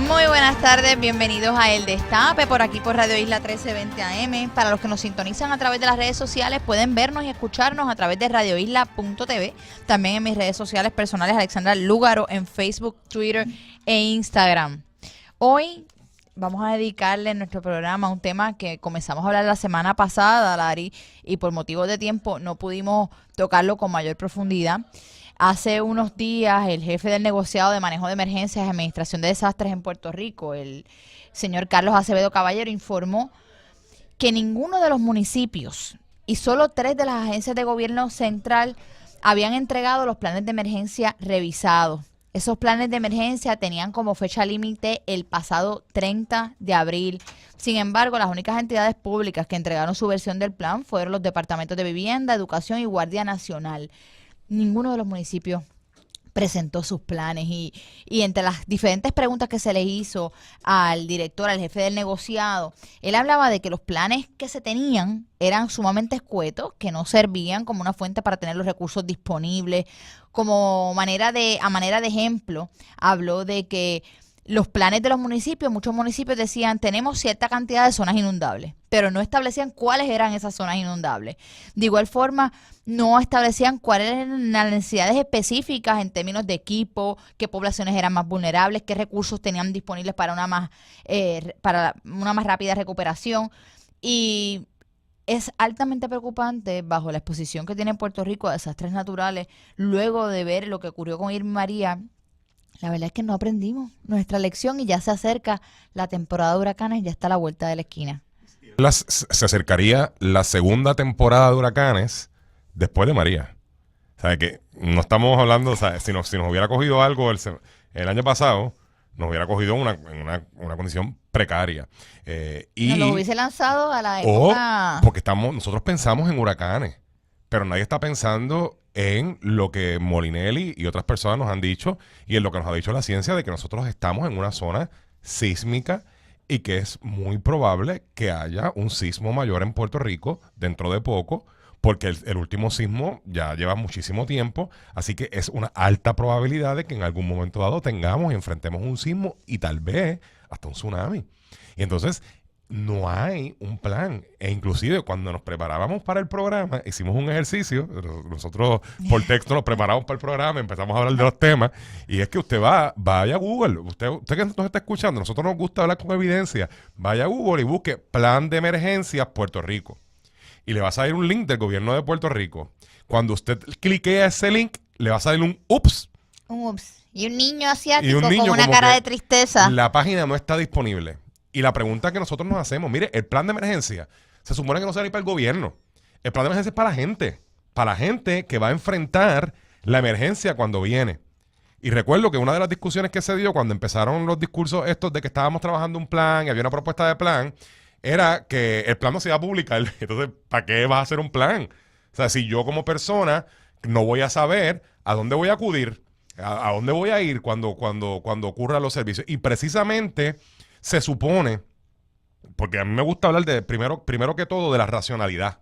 Muy buenas tardes, bienvenidos a El Destape, por aquí por Radio Isla 1320 AM. Para los que nos sintonizan a través de las redes sociales, pueden vernos y escucharnos a través de radioisla.tv. También en mis redes sociales personales, Alexandra Lúgaro, en Facebook, Twitter e Instagram. Hoy vamos a dedicarle en nuestro programa a un tema que comenzamos a hablar la semana pasada, Lari, y por motivos de tiempo no pudimos tocarlo con mayor profundidad. Hace unos días, el jefe del negociado de manejo de emergencias y administración de desastres en Puerto Rico, el señor Carlos Acevedo Caballero, informó que ninguno de los municipios y solo 3 de las agencias de gobierno central habían entregado los planes de emergencia revisados. Esos planes de emergencia tenían como fecha límite el pasado 30 de abril. Sin embargo, las únicas entidades públicas que entregaron su versión del plan fueron los departamentos de Vivienda, Educación y Guardia Nacional. Ninguno de los municipios presentó sus planes y entre las diferentes preguntas que se le hizo al director, al jefe del negociado, él hablaba de que los planes que se tenían eran sumamente escuetos, que no servían como una fuente para tener los recursos disponibles. A manera de ejemplo, habló de que los planes de los municipios, muchos municipios decían, tenemos cierta cantidad de zonas inundables, pero no establecían cuáles eran esas zonas inundables. De igual forma, no establecían cuáles eran las necesidades específicas en términos de equipo, qué poblaciones eran más vulnerables, qué recursos tenían disponibles para una más rápida recuperación. Y es altamente preocupante, bajo la exposición que tiene Puerto Rico a desastres naturales, luego de ver lo que ocurrió con Irma María. La verdad es que no aprendimos nuestra lección y ya se acerca la temporada de huracanes, ya está a la vuelta de la esquina. Se acercaría la segunda temporada de huracanes después de María. O sea, que no estamos hablando, o sea, si nos hubiera cogido algo el año pasado, nos hubiera cogido en una condición precaria. Y nos lo hubiese lanzado a la época. Porque nosotros pensamos en huracanes, pero nadie está pensando en lo que Molinelli y otras personas nos han dicho y en lo que nos ha dicho la ciencia de que nosotros estamos en una zona sísmica y que es muy probable que haya un sismo mayor en Puerto Rico dentro de poco, porque el último sismo ya lleva muchísimo tiempo, así que es una alta probabilidad de que en algún momento dado tengamos y enfrentemos un sismo y tal vez hasta un tsunami. Y entonces no hay un plan. E inclusive cuando nos preparábamos para el programa, hicimos un ejercicio. Nosotros por texto nos preparamos para el programa, empezamos a hablar de los temas. Y es que usted vaya a Google. Usted que nos está escuchando, nosotros nos gusta hablar con evidencia. Vaya a Google y busque Plan de Emergencias Puerto Rico. Y le va a salir un link del gobierno de Puerto Rico. Cuando usted cliquea ese link, le va a salir un ups. Un ups. Y un niño asiático con una cara de tristeza. La página no está disponible. Y la pregunta que nosotros nos hacemos, mire, el plan de emergencia se supone que no será ni para el gobierno. El plan de emergencia es para la gente que va a enfrentar la emergencia cuando viene. Y recuerdo que una de las discusiones que se dio cuando empezaron los discursos estos de que estábamos trabajando un plan y había una propuesta de plan, era que el plan no se iba a publicar. Entonces, ¿para qué vas a hacer un plan? O sea, si yo como persona no voy a saber a dónde voy a acudir, a dónde voy a ir cuando ocurran los servicios. Y precisamente se supone, porque a mí me gusta hablar de primero que todo de la racionalidad.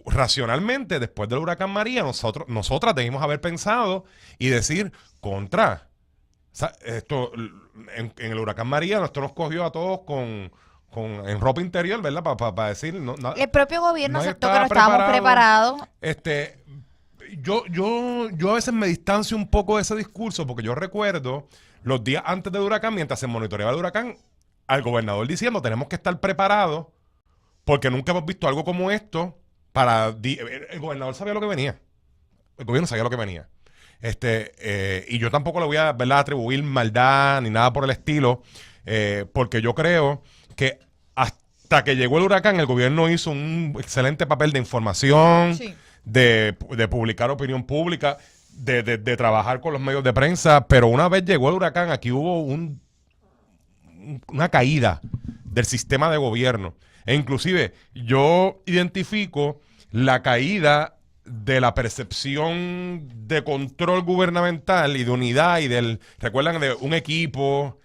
Racionalmente, después del huracán María, nosotras debimos haber pensado y decir contra. O sea, esto en el huracán María, esto nos cogió a todos en ropa interior, ¿verdad? Para decir. El propio gobierno aceptó que no estábamos preparados. Yo a veces me distancio un poco de ese discurso porque yo recuerdo los días antes del huracán, mientras se monitoreaba el huracán, al gobernador diciendo tenemos que estar preparados porque nunca hemos visto algo como esto. El gobernador sabía lo que venía. El gobierno sabía lo que venía. Y yo tampoco le voy a, ¿verdad?, atribuir maldad ni nada por el estilo, porque yo creo que hasta que llegó el huracán el gobierno hizo un excelente papel de información, sí, de publicar opinión pública, de trabajar con los medios de prensa, pero una vez llegó el huracán, aquí hubo una caída del sistema de gobierno. E inclusive yo identifico la caída de la percepción de control gubernamental y de unidad y ¿recuerdan de un equipo?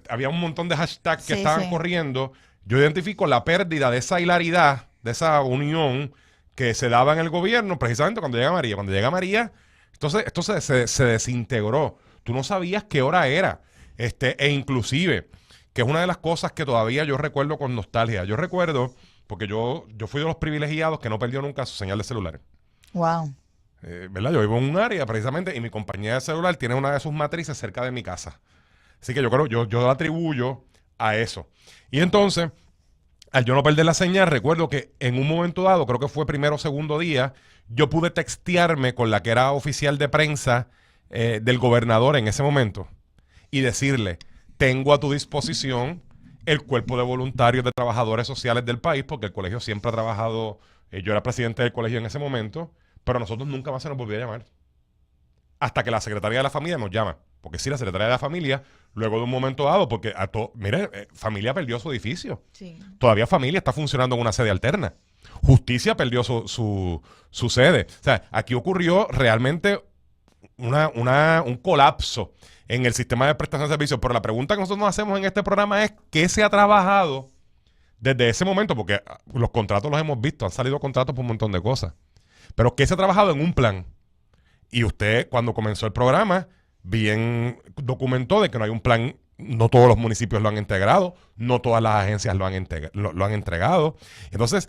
Había un montón de hashtags que estaban corriendo. Yo identifico la pérdida de esa hilaridad, de esa unión que se daba en el gobierno precisamente cuando llega María. Cuando llega María, entonces esto se desintegró. Tú no sabías qué hora era. E inclusive, que es una de las cosas que todavía yo recuerdo con nostalgia. Yo recuerdo, porque yo fui de los privilegiados que no perdió nunca su señal de celular. Wow. ¿Verdad? Yo vivo en un área precisamente y mi compañía de celular tiene una de sus matrices cerca de mi casa. Así que yo creo, yo lo atribuyo a eso. Y entonces, al yo no perder la señal, recuerdo que en un momento dado, creo que fue primero o segundo día, yo pude textearme con la que era oficial de prensa del gobernador en ese momento y decirle, tengo a tu disposición el cuerpo de voluntarios de trabajadores sociales del país, porque el colegio siempre ha trabajado, yo era presidente del colegio en ese momento, pero a nosotros nunca más se nos volvió a llamar. Hasta que la Secretaría de la Familia nos llama. Porque sí, la Secretaría de la Familia, luego de un momento dado, porque mire, Familia perdió su edificio. Sí. Todavía Familia está funcionando en una sede alterna. Justicia perdió su sede. O sea, aquí ocurrió realmente un colapso en el sistema de prestación de servicios. Pero la pregunta que nosotros nos hacemos en este programa es ¿qué se ha trabajado desde ese momento? Porque los contratos los hemos visto, han salido contratos por un montón de cosas. Pero ¿qué se ha trabajado en un plan? Y usted, cuando comenzó el programa, bien documentó de que no hay un plan, no todos los municipios lo han integrado, no todas las agencias lo han entregado. Entonces,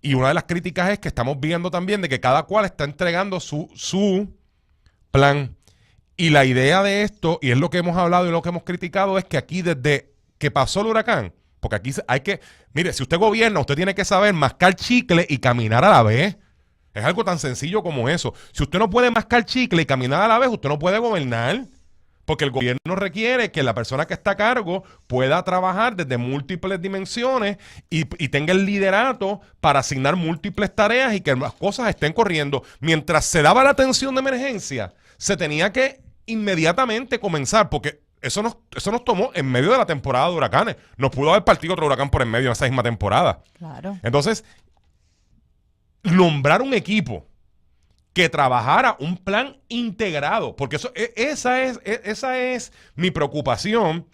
y una de las críticas es que estamos viendo también de que cada cual está entregando su plan. Y la idea de esto, y es lo que hemos hablado y lo que hemos criticado, es que aquí desde que pasó el huracán, porque aquí hay que, mire, si usted gobierna, usted tiene que saber mascar chicle y caminar a la vez. Es algo tan sencillo como eso. Si usted no puede mascar chicle y caminar a la vez, usted no puede gobernar. Porque el gobierno requiere que la persona que está a cargo pueda trabajar desde múltiples dimensiones y tenga el liderato para asignar múltiples tareas y que las cosas estén corriendo. Mientras se daba la atención de emergencia, se tenía que inmediatamente comenzar, porque eso nos tomó en medio de la temporada de huracanes. Nos pudo haber partido otro huracán por en medio de esa misma temporada. Claro. Entonces, nombrar un equipo que trabajara un plan integrado, porque esa es mi preocupación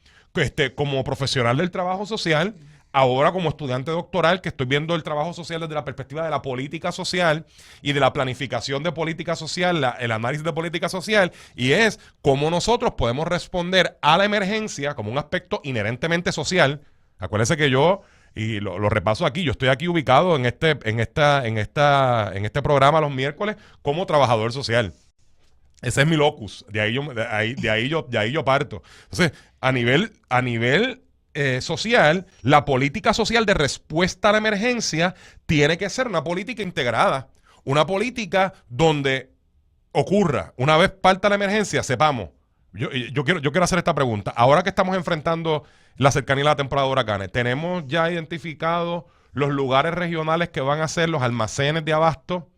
como profesional del trabajo social, ahora como estudiante doctoral, que estoy viendo el trabajo social desde la perspectiva de la política social y de la planificación de política social, el análisis de política social, y es cómo nosotros podemos responder a la emergencia como un aspecto inherentemente social. Acuérdense que y lo repaso aquí, yo estoy aquí ubicado en este programa los miércoles como trabajador social. Ese es mi locus, de ahí yo parto. Entonces, a nivel social, la política social de respuesta a la emergencia tiene que ser una política integrada, una política donde ocurra, una vez parta la emergencia, sepamos. Yo quiero hacer esta pregunta. Ahora que estamos enfrentando la cercanía de la temporada de huracanes, ¿tenemos ya identificado los lugares regionales que van a ser los almacenes de abasto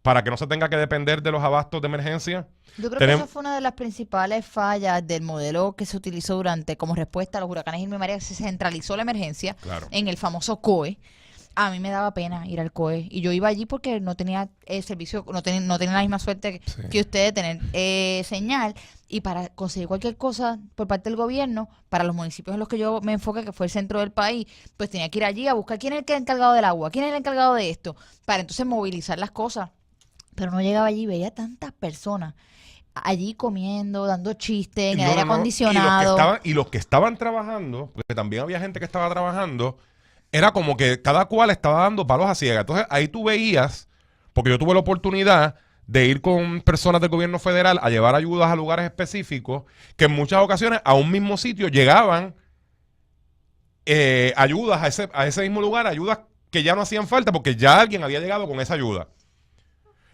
para que no se tenga que depender de los abastos de emergencia? Yo creo que esa fue una de las principales fallas del modelo que se utilizó como respuesta a los huracanes Irma y María, que se centralizó la emergencia en el famoso COE. A mí me daba pena ir al COE y yo iba allí porque no tenía servicio, no tenía la misma suerte que ustedes de tener señal, y para conseguir cualquier cosa por parte del gobierno, para los municipios en los que yo me enfoqué, que fue el centro del país, pues tenía que ir allí a buscar quién es el encargado del agua, quién es el encargado de esto, para entonces movilizar las cosas. Pero no llegaba allí, veía tantas personas allí comiendo, dando chistes en el aire acondicionado. Y los que estaban trabajando, porque también había gente que estaba trabajando, era como que cada cual estaba dando palos a ciegas. Entonces ahí tú veías, porque yo tuve la oportunidad de ir con personas del gobierno federal a llevar ayudas a lugares específicos, que en muchas ocasiones a un mismo sitio llegaban ayudas a ese mismo lugar, ayudas que ya no hacían falta porque ya alguien había llegado con esa ayuda.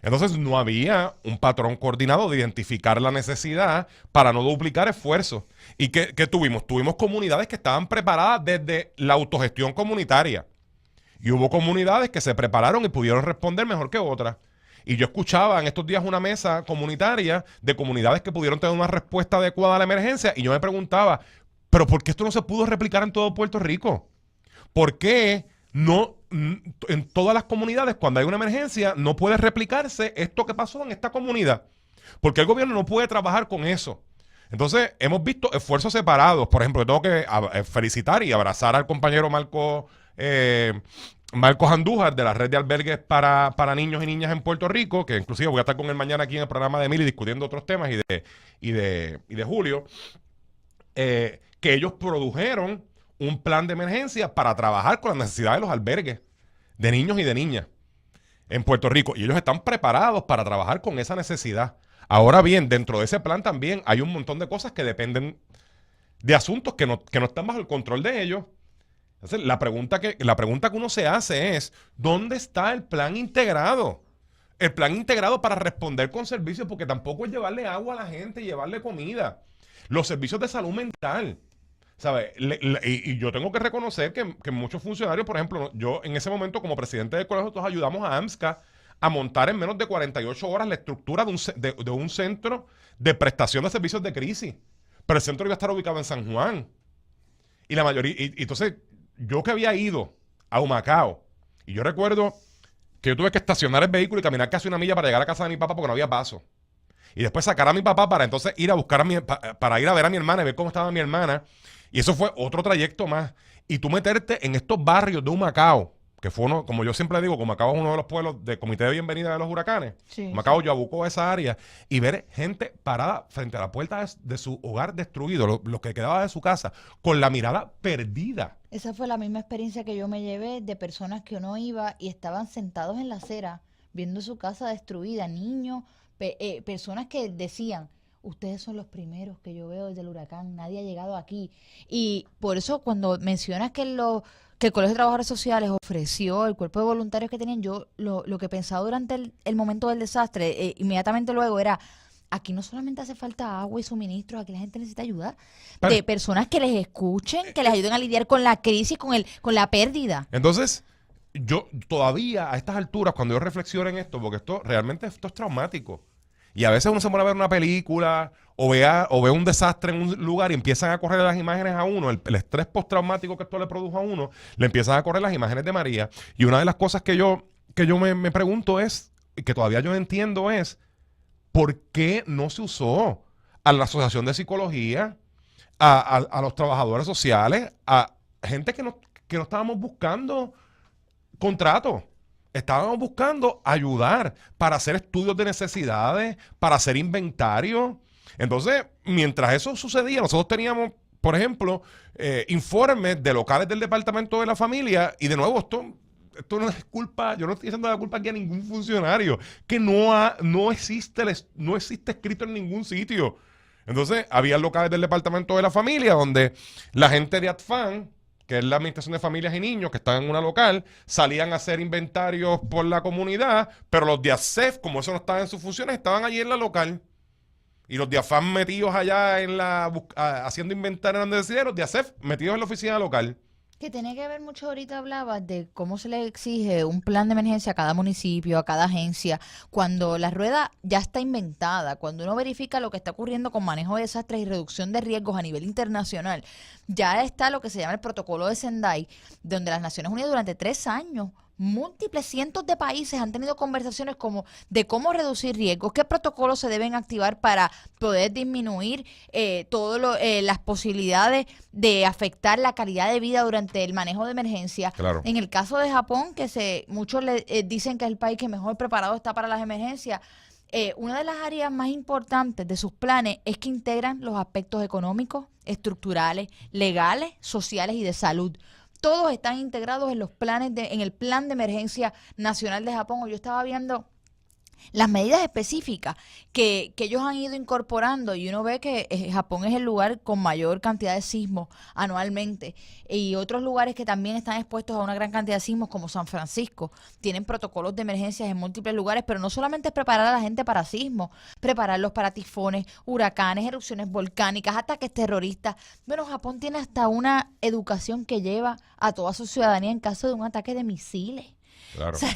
Entonces no había un patrón coordinado de identificar la necesidad para no duplicar esfuerzos. ¿Y qué tuvimos? Tuvimos comunidades que estaban preparadas desde la autogestión comunitaria. Y hubo comunidades que se prepararon y pudieron responder mejor que otras. Y yo escuchaba en estos días una mesa comunitaria de comunidades que pudieron tener una respuesta adecuada a la emergencia. Y yo me preguntaba, ¿pero por qué esto no se pudo replicar en todo Puerto Rico? ¿Por qué no en todas las comunidades, cuando hay una emergencia, no puede replicarse esto que pasó en esta comunidad? Porque el gobierno no puede trabajar con eso. Entonces, hemos visto esfuerzos separados. Por ejemplo, yo tengo que felicitar y abrazar al compañero Marcos Andújar de la red de albergues para niños y niñas en Puerto Rico, que inclusive voy a estar con él mañana aquí en el programa de Emily discutiendo otros temas y de Julio. que ellos produjeron un plan de emergencia para trabajar con las necesidades de los albergues de niños y de niñas en Puerto Rico. Y ellos están preparados para trabajar con esa necesidad. Ahora bien, dentro de ese plan también hay un montón de cosas que dependen de asuntos que no están bajo el control de ellos. Entonces, la pregunta que uno se hace es, ¿dónde está el plan integrado? El plan integrado para responder con servicios, porque tampoco es llevarle agua a la gente y llevarle comida. Los servicios de salud mental, ¿sabes? Y yo tengo que reconocer que muchos funcionarios, por ejemplo, yo en ese momento como presidente del colegio, nosotros ayudamos a AMSCA a montar en menos de 48 horas la estructura de un centro de prestación de servicios de crisis. Pero el centro iba a estar ubicado en San Juan. Y la mayoría, y entonces, yo que había ido a Humacao, y yo recuerdo que yo tuve que estacionar el vehículo y caminar casi una milla para llegar a la casa de mi papá porque no había paso. Y después sacar a mi papá para entonces ir a buscar para ir a ver a mi hermana y ver cómo estaba mi hermana. Y eso fue otro trayecto más. Y tú meterte en estos barrios de Humacao, que fue uno, como yo siempre digo, Humacao es uno de los pueblos del Comité de Bienvenida de los Huracanes. Sí, Humacao, sí. Yabucoa, esa área, y ver gente parada frente a la puerta de su hogar destruido, lo que quedaba de su casa, con la mirada perdida. Esa fue la misma experiencia que yo me llevé de personas que uno iba y estaban sentados en la acera viendo su casa destruida, niños, personas que decían, ustedes son los primeros que yo veo desde el huracán, nadie ha llegado aquí. Y por eso cuando mencionas que que el Colegio de Trabajadores Sociales ofreció el cuerpo de voluntarios que tenían, yo lo que pensaba durante el momento del desastre, inmediatamente luego era, aquí no solamente hace falta agua y suministros, aquí la gente necesita ayuda Pero- de personas que les escuchen, que les ayuden a lidiar con la crisis, con la pérdida. Entonces, yo todavía a estas alturas, cuando yo reflexiono en esto, porque esto es traumático. Y a veces uno se pone a ver una película o ve un desastre en un lugar y empiezan a correr las imágenes a uno, el estrés postraumático que esto le produjo a uno, le empiezan a correr las imágenes de María. Y una de las cosas que yo me pregunto es, y que todavía yo no entiendo es, ¿por qué no se usó a la Asociación de Psicología, a los trabajadores sociales, a gente que no estábamos buscando contratos? Estábamos buscando ayudar para hacer estudios de necesidades, para hacer inventario. Entonces, mientras eso sucedía, nosotros teníamos, por ejemplo, informes de locales del Departamento de la Familia. Y de nuevo, esto no es culpa, yo no estoy echando la culpa aquí a ningún funcionario, que no existe escrito en ningún sitio. Entonces, había locales del Departamento de la Familia donde la gente de ATFAN, que es la Administración de Familias y Niños, que están en una local, salían a hacer inventarios por la comunidad, pero los de ASEF, como eso no estaba en sus funciones, estaban allí en la local. Y los de AFAN metidos allá haciendo inventario en donde los de ASEF metidos en la oficina local. Que tiene que ver mucho, ahorita hablabas de cómo se le exige un plan de emergencia a cada municipio, a cada agencia, cuando la rueda ya está inventada, cuando uno verifica lo que está ocurriendo con manejo de desastres y reducción de riesgos a nivel internacional, ya está lo que se llama el protocolo de Sendai, donde las Naciones Unidas durante 3 años, múltiples cientos de países han tenido conversaciones como de cómo reducir riesgos, qué protocolos se deben activar para poder disminuir todas las posibilidades de afectar la calidad de vida durante el manejo de emergencia. Claro. En el caso de Japón, que muchos dicen que es el país que mejor preparado está para las emergencias, una de las áreas más importantes de sus planes es que integran los aspectos económicos, estructurales, legales, sociales y de salud. Todos están integrados en los planes en el plan de emergencia nacional de Japón. Yo estaba viendo las medidas específicas que ellos han ido incorporando y uno ve que Japón es el lugar con mayor cantidad de sismos anualmente y otros lugares que también están expuestos a una gran cantidad de sismos como San Francisco tienen protocolos de emergencias en múltiples lugares, pero no solamente es preparar a la gente para sismos, prepararlos para tifones, huracanes, erupciones volcánicas, ataques terroristas. Bueno, Japón tiene hasta una educación que lleva a toda su ciudadanía en caso de un ataque de misiles. Claro. O sea,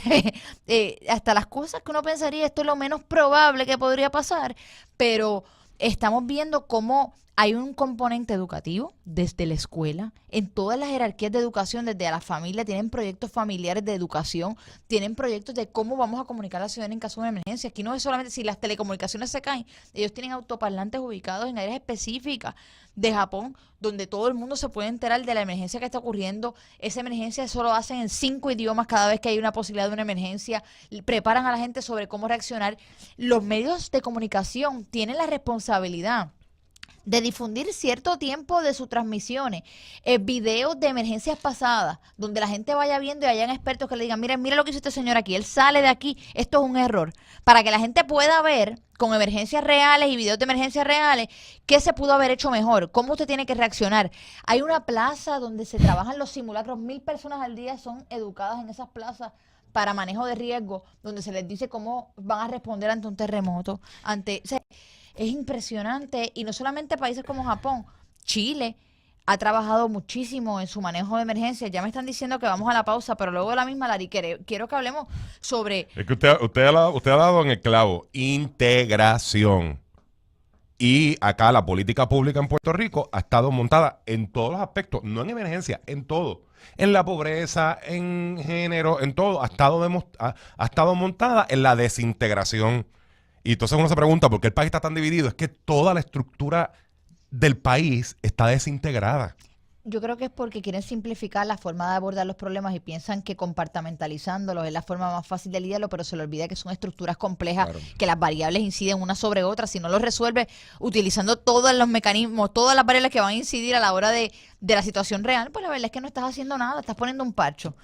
hasta las cosas que uno pensaría, esto es lo menos probable que podría pasar, pero estamos viendo cómo hay un componente educativo desde la escuela, en todas las jerarquías de educación, desde la familia, tienen proyectos familiares de educación, tienen proyectos de cómo vamos a comunicar a la ciudadanía en caso de emergencia. Aquí no es solamente si las telecomunicaciones se caen, ellos tienen autoparlantes ubicados en áreas específicas de Japón, donde todo el mundo se puede enterar de la emergencia que está ocurriendo. Esa emergencia solo hacen en 5 idiomas cada vez que hay una posibilidad de una emergencia. Preparan a la gente sobre cómo reaccionar. Los medios de comunicación tienen la responsabilidad de difundir cierto tiempo de sus transmisiones, videos de emergencias pasadas, donde la gente vaya viendo y hayan expertos que le digan, mira lo que hizo este señor aquí, él sale de aquí, esto es un error, para que la gente pueda ver con emergencias reales y videos de emergencias reales qué se pudo haber hecho mejor, cómo usted tiene que reaccionar. Hay una plaza donde se trabajan los simulacros, 1,000 personas al día son educadas en esas plazas para manejo de riesgo, donde se les dice cómo van a responder ante un terremoto, o sea, es impresionante, y no solamente países como Japón, Chile ha trabajado muchísimo en su manejo de emergencias. Ya me están diciendo que vamos a la pausa, pero luego de la misma, Lari, quiero que hablemos sobre... Es que usted ha dado en el clavo, integración. Y acá la política pública en Puerto Rico ha estado montada en todos los aspectos, no en emergencia, en todo. En la pobreza, en género, en todo. Ha estado montada en la desintegración. Y entonces uno se pregunta por qué el país está tan dividido. Es que toda la estructura del país está desintegrada. Yo creo que es porque quieren simplificar la forma de abordar los problemas y piensan que compartamentalizándolos es la forma más fácil de lidiarlo, pero se le olvida que son estructuras complejas, claro, que las variables inciden una sobre otra. Si no lo resuelve utilizando todos los mecanismos, todas las variables que van a incidir a la hora de la situación real, pues la verdad es que no estás haciendo nada, estás poniendo un parcho.